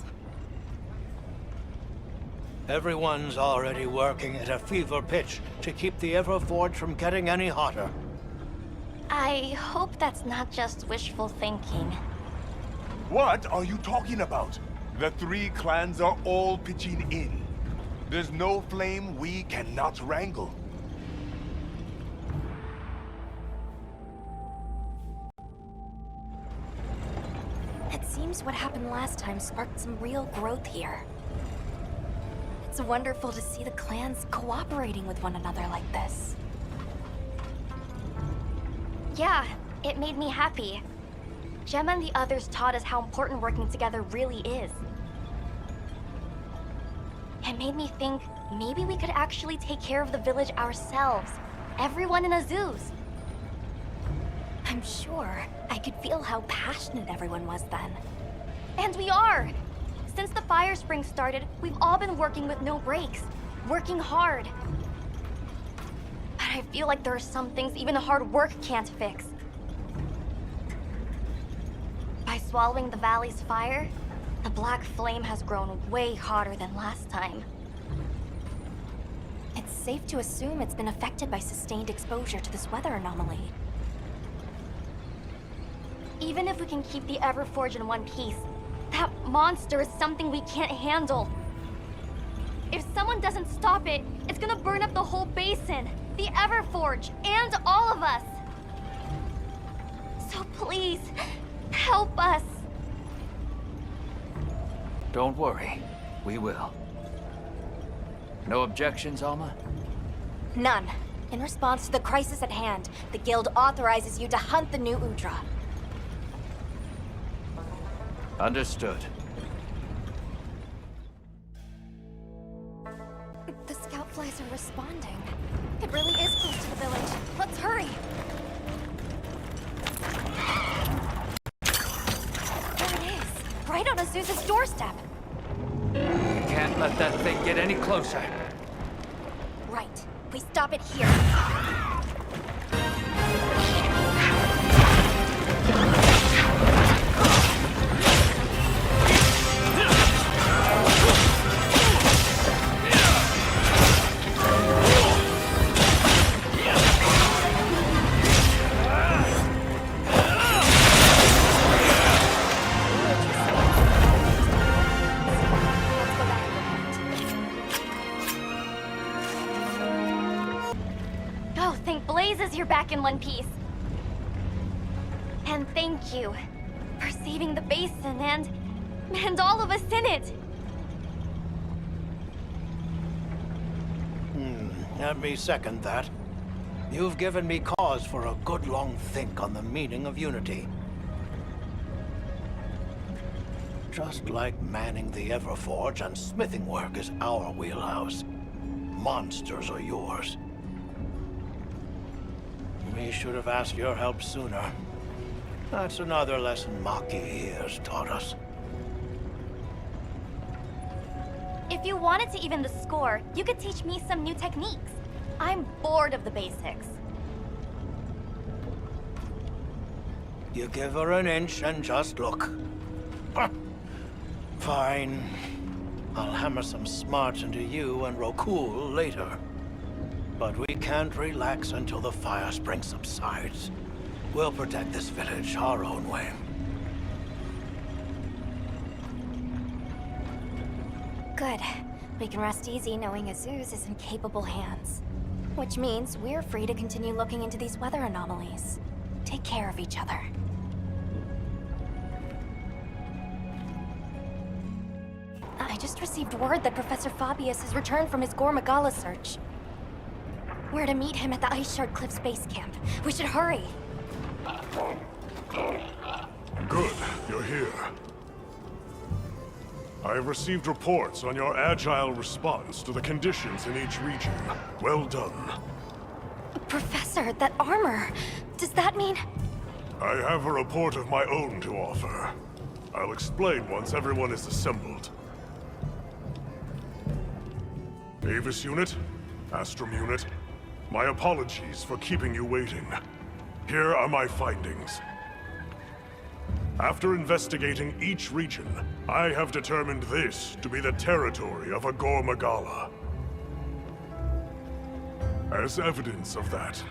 Everyone's already working at a fever pitch to keep the Everforge from getting any hotter. I hope that's not just wishful thinking. What are you talking about? The three clans are all pitching in. There's no flame we cannot wrangle. It seems what happened last time sparked some real growth here. It's wonderful to see the clans cooperating with one another like this. Yeah, it made me happy. Gemma and the others taught us how important working together really is. It made me think maybe we could actually take care of the village ourselves. Everyone in Azuz. I'm sure I could feel how passionate everyone was then. And we are! Since the fire spring started, we've all been working with no breaks. Working hard. But I feel like there are some things even hard work can't fix. By swallowing the valley's fire, the Black Flame has grown way hotter than last time. It's safe to assume it's been affected by sustained exposure to this weather anomaly. Even if we can keep the Everforge in one piece, that monster is something we can't handle. If someone doesn't stop it, it's gonna burn up the whole basin, the Everforge, and all of us. So please, help us. Don't worry. We will. No objections, Alma? None. In response to the crisis at hand, the Guild authorizes you to hunt the new Udra. Understood. The scout flies are responding. It really is close to the village. Let's hurry! There it is! Right on Azuz's doorstep! We can't let that thing get any closer. Right. We stop it here. You're back in one piece. And thank you for saving the basin and all of us in it. Let me second that. You've given me cause for a good long think on the meaning of unity. Just like manning the Everforge and smithing work is our wheelhouse, monsters are yours. We should have asked your help sooner. That's another lesson Maki has taught us. If you wanted to even the score, you could teach me some new techniques. I'm bored of the basics. You give her an inch and just look. Huh. Fine. I'll hammer some smarts into you and Rokul later. But we can't relax until the fire spring subsides. We'll protect this village our own way. Good. We can rest easy knowing Azuz is in capable hands. Which means we're free to continue looking into these weather anomalies. Take care of each other. I just received word that Professor Fabius has returned from his Gore Magala search. We're to meet him at the Ice Shard Cliffs base camp. We should hurry. Good, you're here. I have received reports on your agile response to the conditions in each region. Well done. Professor, that armor... Does that mean... I have a report of my own to offer. I'll explain once everyone is assembled. Avis unit, Astrum unit, my apologies for keeping you waiting. Here are my findings. After investigating each region, I have determined this to be the territory of a Gore Magala. As evidence of that,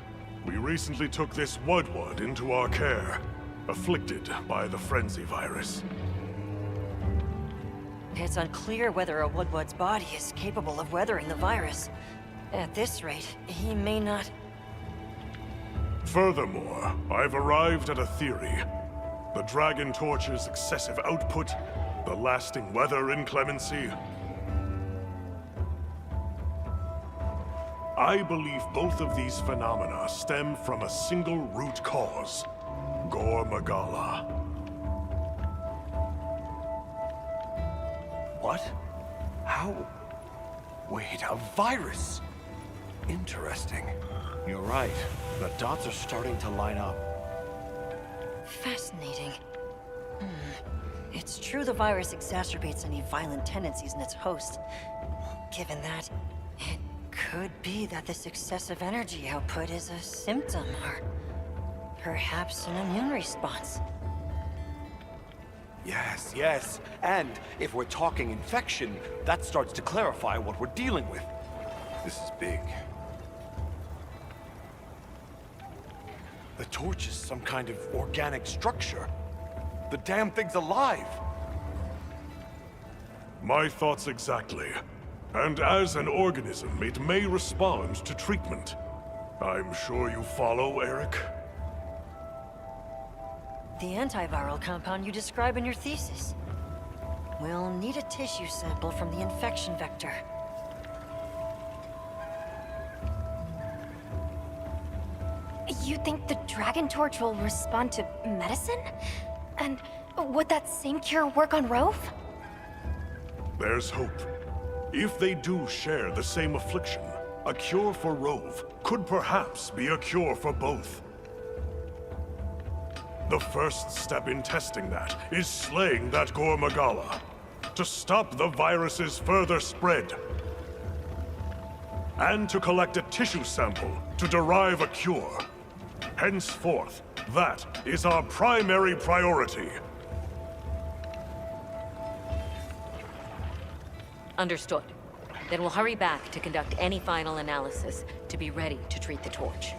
we recently took this Windward into our care, afflicted by the frenzy virus. It's unclear whether a Woodward's body is capable of weathering the virus. At this rate, he may not... Furthermore, I've arrived at a theory. The Dragontorch's excessive output, the lasting weather inclemency. I believe both of these phenomena stem from a single root cause, Gore Magala. What? How? Wait, a virus? Interesting. You're right. The dots are starting to line up. Fascinating. It's true the virus exacerbates any violent tendencies in its host. Given that, it could be that this excessive energy output is a symptom, or perhaps an immune response. Yes, yes. And if we're talking infection, that starts to clarify what we're dealing with. This is big. The torch is some kind of organic structure. The damn thing's alive! My thoughts exactly. And as an organism, it may respond to treatment. I'm sure you follow, Erik? The antiviral compound you describe in your thesis. We'll need a tissue sample from the infection vector. You think the Dragontorch will respond to medicine? And would that same cure work on Rove? There's hope. If they do share the same affliction, a cure for Rove could perhaps be a cure for both. The first step in testing that is slaying that Gore Magala, to stop the virus's further spread. And to collect a tissue sample to derive a cure. Henceforth, that is our primary priority. Understood. Then we'll hurry back to conduct any final analysis to be ready to treat the torch.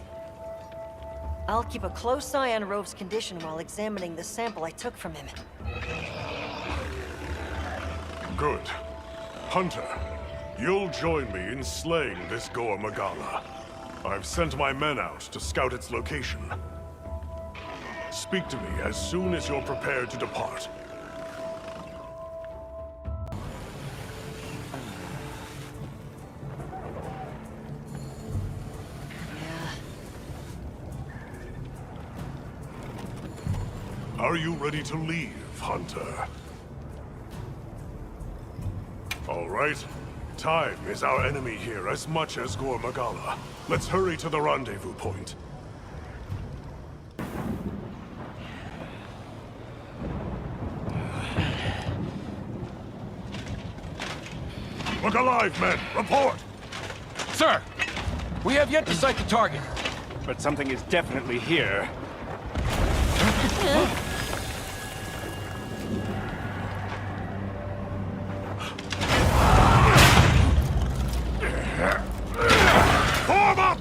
I'll keep a close eye on Rove's condition while examining the sample I took from him. Good. Hunter, you'll join me in slaying this Gore Magala. I've sent my men out to scout its location. Speak to me as soon as you're prepared to depart. Are you ready to leave, Hunter? All right. Time is our enemy here as much as Gore Magala. Let's hurry to the rendezvous point. Look alive, men! Report! Sir! We have yet to sight the target. But something is definitely here. Form up!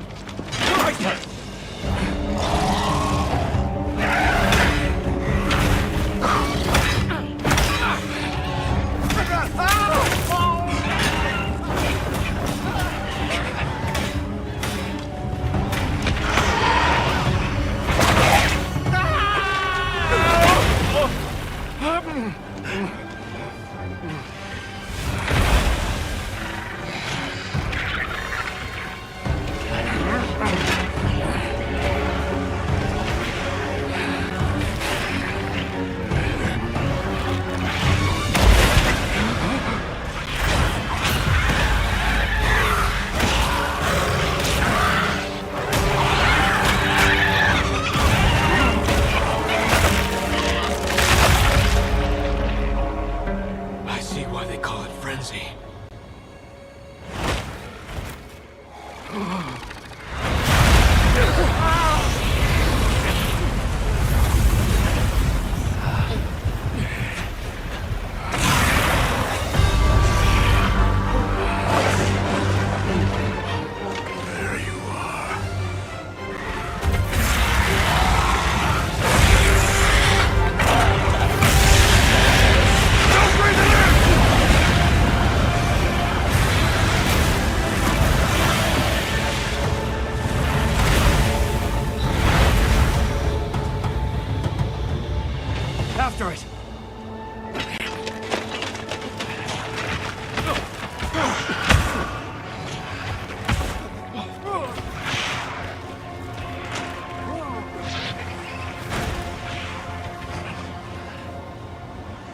After it!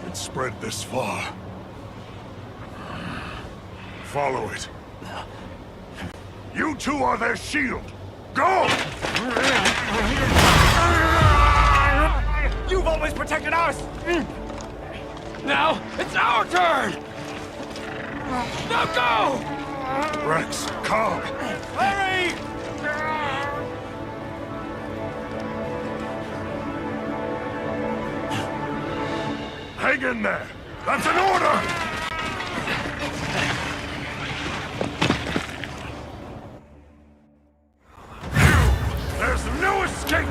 It's spread this far. Follow it. You two are their shield! Go! You've always protected us! Now, it's our turn! Now go! Rex, calm! Hurry! Hang in there! That's an order! There's no escape!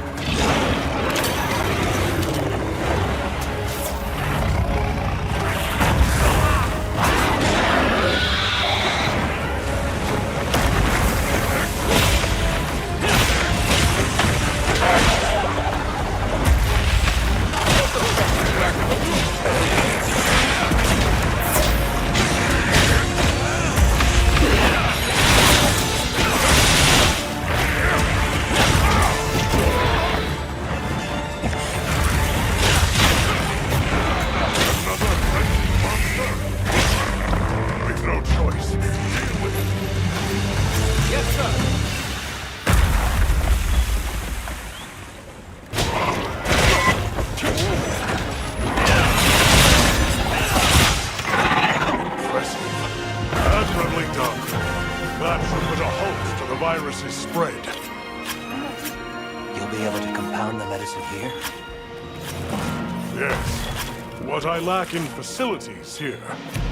What I lack in facilities here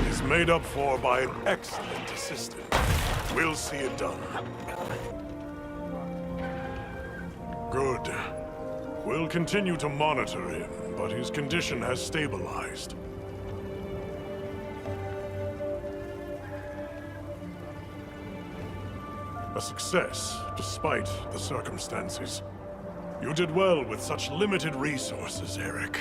is made up for by an excellent assistant. We'll see it done. Good. We'll continue to monitor him, but his condition has stabilized. A success, despite the circumstances. You did well with such limited resources, Erik.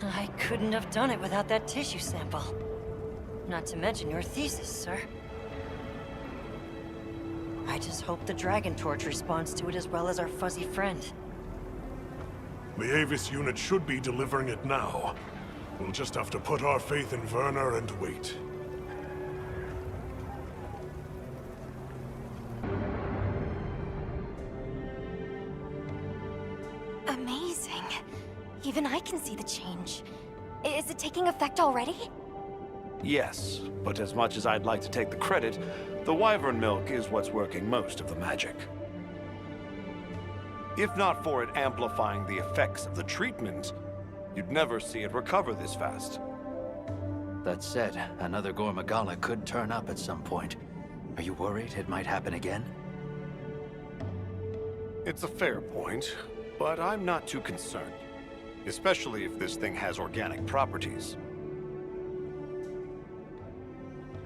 I couldn't have done it without that tissue sample. Not to mention your thesis, sir. I I just hope the Dragontorch responds to it as well as our fuzzy friend. The Avis unit should be delivering it now. We'll just have to put our faith in Werner and wait. Amazing. Even I can see the change. Is it taking effect already? Yes, but as much as I'd like to take the credit, the wyvern milk is what's working most of the magic. If not for it amplifying the effects of the treatment, you'd never see it recover this fast. That said, another Gore Magala could turn up at some point. Are you worried it might happen again? It's a fair point, but I'm not too concerned. Especially if this thing has organic properties.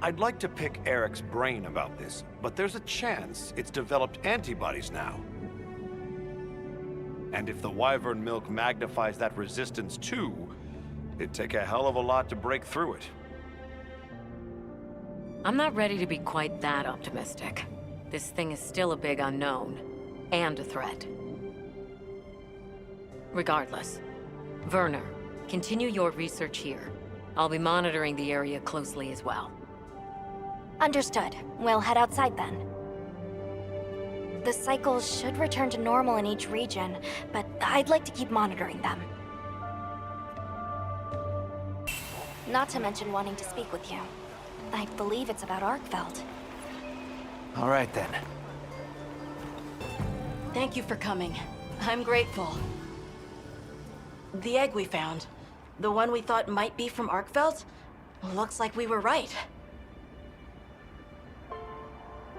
I'd like to pick Erik's brain about this, but there's a chance it's developed antibodies now. And if the wyvern milk magnifies that resistance too, it'd take a hell of a lot to break through it. I'm not ready to be quite that optimistic. This thing is still a big unknown, and a threat. Regardless, Werner, continue your research here. I'll be monitoring the area closely as well. Understood. We'll head outside then. The cycles should return to normal in each region, but I'd like to keep monitoring them. Not to mention wanting to speak with you. I believe it's about Arkveld. All right then. Thank you for coming. I'm grateful. The egg we found, the one we thought might be from Arkveld, looks like we were right.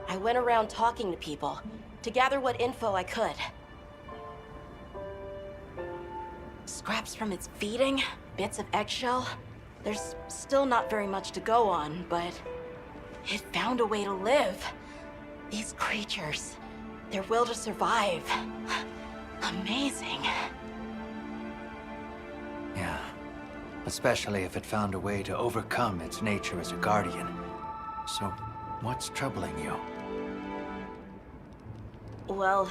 I went around talking to people to gather what info I could. Scraps from its feeding, bits of eggshell. There's still not very much to go on, but it found a way to live. These creatures, their will to survive. Amazing. Yeah. Especially if it found a way to overcome its nature as a guardian. So, what's troubling you? Well,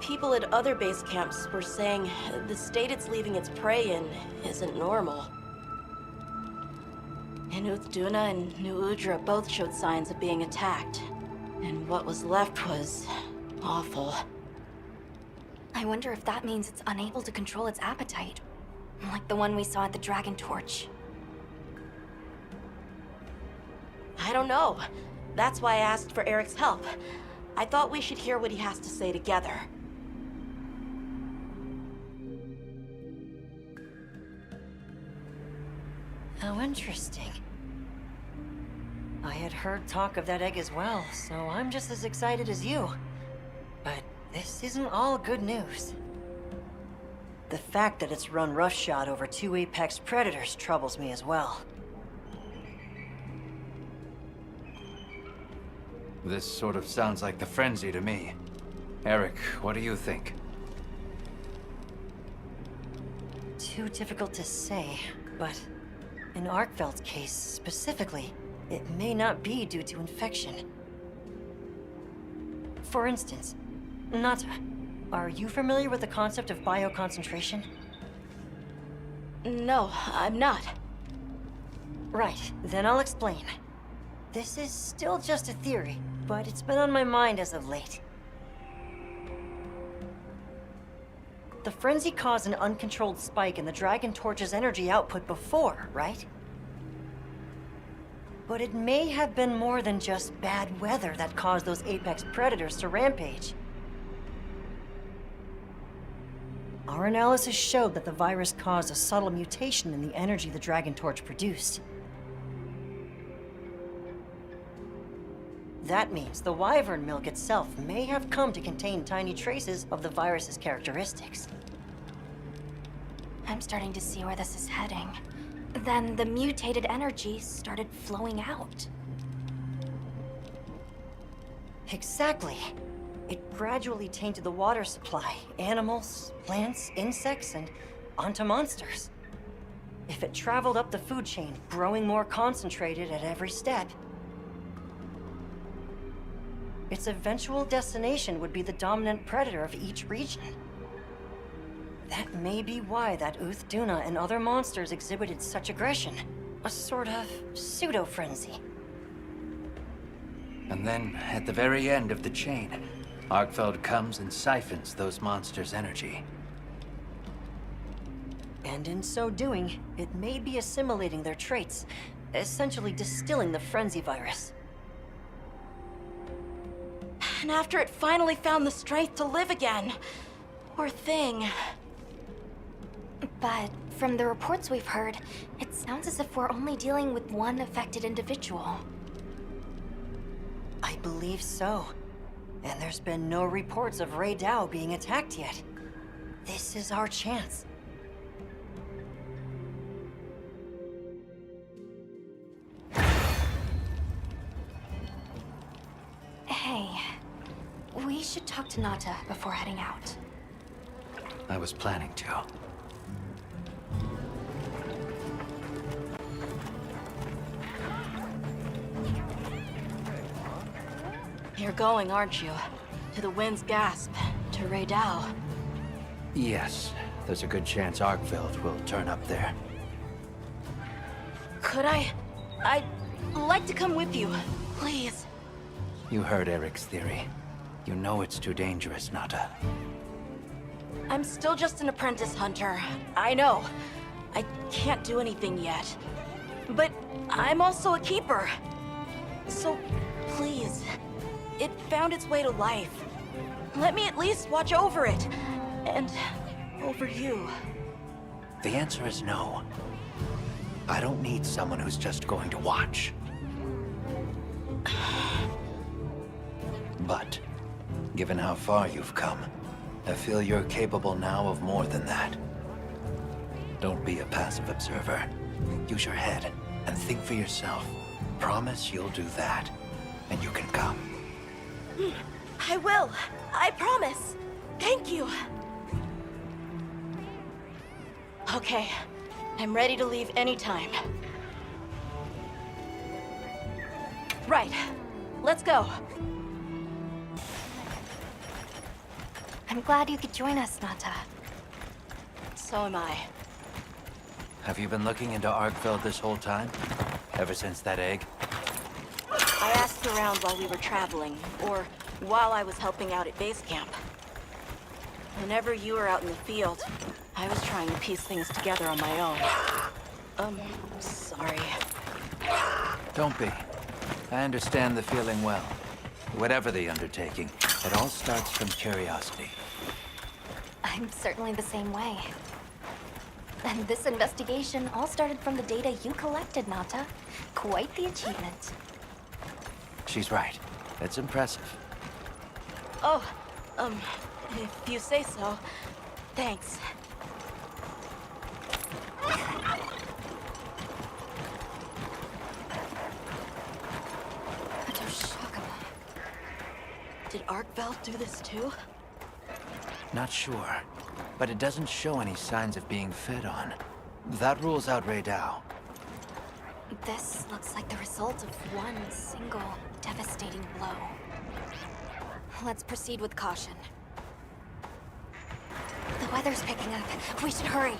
people at other base camps were saying the state it's leaving its prey in isn't normal. Duna and New Udra both showed signs of being attacked. And what was left was awful. I wonder if that means it's unable to control its appetite. Like the one we saw at the Dragontorch. I don't know. That's why I asked for Erik's help. I thought we should hear what he has to say together. How interesting. I had heard talk of that egg as well, so I'm just as excited as you. But this isn't all good news. The fact that it's run roughshod over 2 apex predators troubles me as well. This sort of sounds like the frenzy to me. Erik, what do you think? Too difficult to say, but in Arkveld's case specifically, it may not be due to infection. For instance, Nata, are you familiar with the concept of bioconcentration? No, I'm not. Right, then I'll explain. This is still just a theory, but it's been on my mind as of late. The frenzy caused an uncontrolled spike in the Dragontorch's energy output before, right? But it may have been more than just bad weather that caused those apex predators to rampage. Our analysis showed that the virus caused a subtle mutation in the energy the Dragontorch produced. That means the wyvern milk itself may have come to contain tiny traces of the virus's characteristics. I'm starting to see where this is heading. Then the mutated energy started flowing out. Exactly. It gradually tainted the water supply, animals, plants, insects, and onto monsters. If it traveled up the food chain, growing more concentrated at every step, its eventual destination would be the dominant predator of each region. That may be why that Duna and other monsters exhibited such aggression. A sort of pseudo-frenzy. And then, at the very end of the chain, Arkveld comes and siphons those monsters' energy. And in so doing, it may be assimilating their traits, essentially distilling the frenzy virus. And after it finally found the strength to live again, poor thing. But from the reports we've heard, it sounds as if we're only dealing with one affected individual. I believe so. And there's been no reports of Rey Dao being attacked yet. This is our chance. Hey, we should talk to Nata before heading out. I was planning to. You're going, aren't you? To the Wind's Gasp, to Rey Dao. Yes, there's a good chance Arkveld will turn up there. Could I? I'd like to come with you, please. You heard Erik's theory. You know it's too dangerous, Nata. I'm still just an apprentice hunter. I know. I can't do anything yet. But I'm also a keeper. So, please. It found its way to life. Let me at least watch over it. And over you. The answer is no. I don't need someone who's just going to watch. But, given how far you've come, I feel you're capable now of more than that. Don't be a passive observer. Use your head and think for yourself. Promise you'll do that, and you can come. I will. I promise. Thank you. Okay. I'm ready to leave anytime. Right. Let's go. I'm glad you could join us, Nata. So am I. Have you been looking into Arkveld this whole time? Ever since that egg? I asked around while we were traveling, or while I was helping out at base camp. Whenever you were out in the field, I was trying to piece things together on my own. Sorry. Don't be. I understand the feeling well. Whatever the undertaking, it all starts from curiosity. I'm certainly the same way. And this investigation all started from the data you collected, Nata. Quite the achievement. She's right. It's impressive. Oh, if you say so. Thanks. Did Arkveld do this too? Not sure, but it doesn't show any signs of being fed on. That rules out Rey Dao. This looks like the result of one single devastating blow. Let's proceed with caution. The weather's picking up. We should hurry.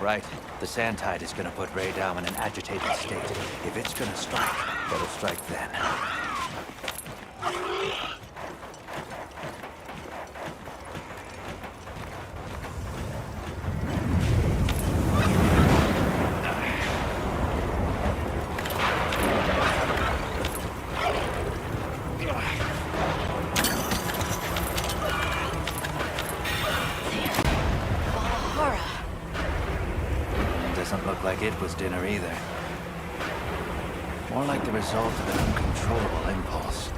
Right. The sand tide is gonna put Rey Dao in an agitated state. If it's gonna strike, it'll strike then. It was dinner either. More like the result of an uncontrollable impulse.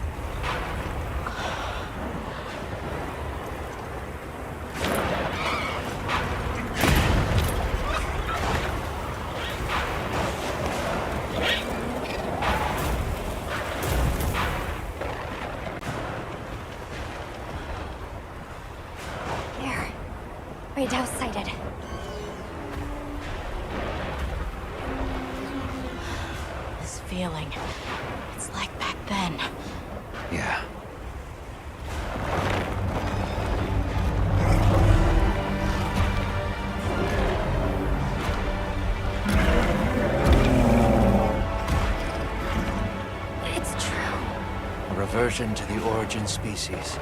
There. Rey Dao sighted. Feeling. It's like back then. Yeah. It's true. A reversion to the origin species.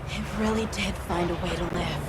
It really did find a way to live.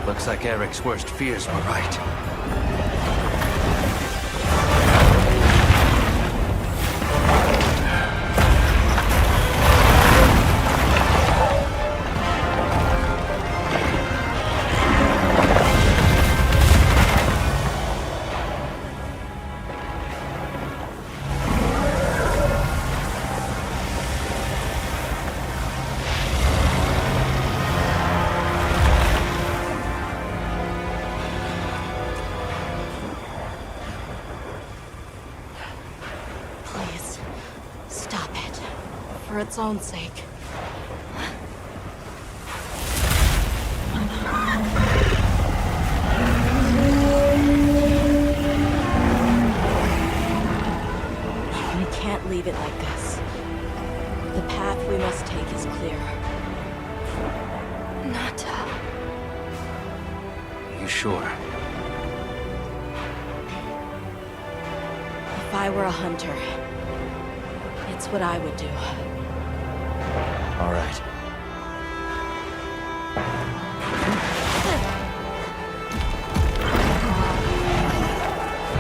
Looks like Erik's worst fears were right. For its own sake. We can't leave it like this. The path we must take is clear. Nata. You sure? If I were a hunter, it's what I would do. All right.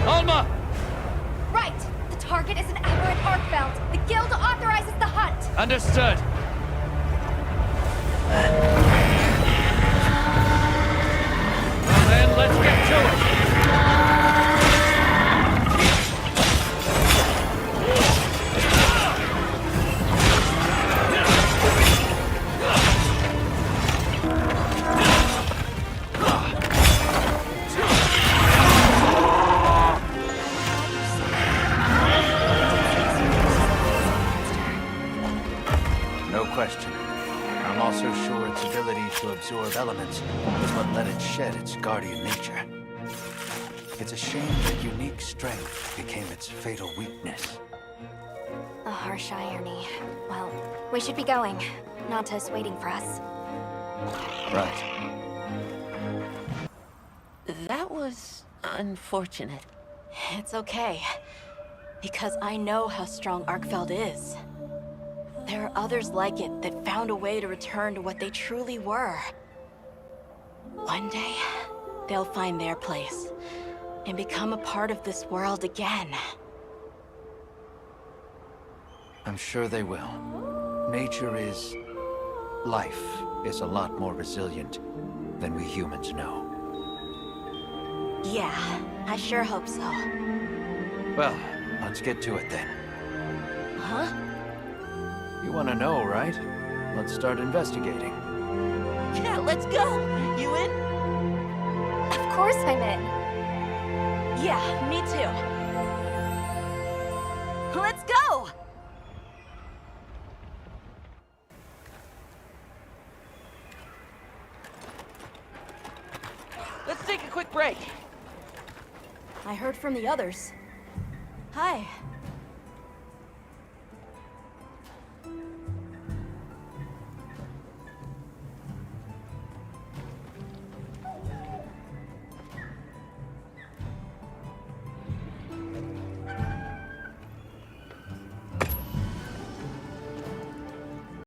Alma! Right! The target is an aberrant Arkveld. The guild authorizes the hunt. Understood. Well then, let's get to it. Absorb elements is what let it shed its guardian nature. It's a shame that unique strength became its fatal weakness. A harsh irony. Well, we should be going. Nata's waiting for us. Right. That was unfortunate. It's okay. Because I know how strong Arkveld is. There are others like it that found a way to return to what they truly were. One day, they'll find their place and become a part of this world again. I'm sure they will. Life is a lot more resilient than we humans know. Yeah, I sure hope so. Well, let's get to it then. Huh? You want to know, right? Let's start investigating. Yeah, let's go! You in? Of course I'm in. Yeah, me too. Let's go! Let's take a quick break. I heard from the others. Hi.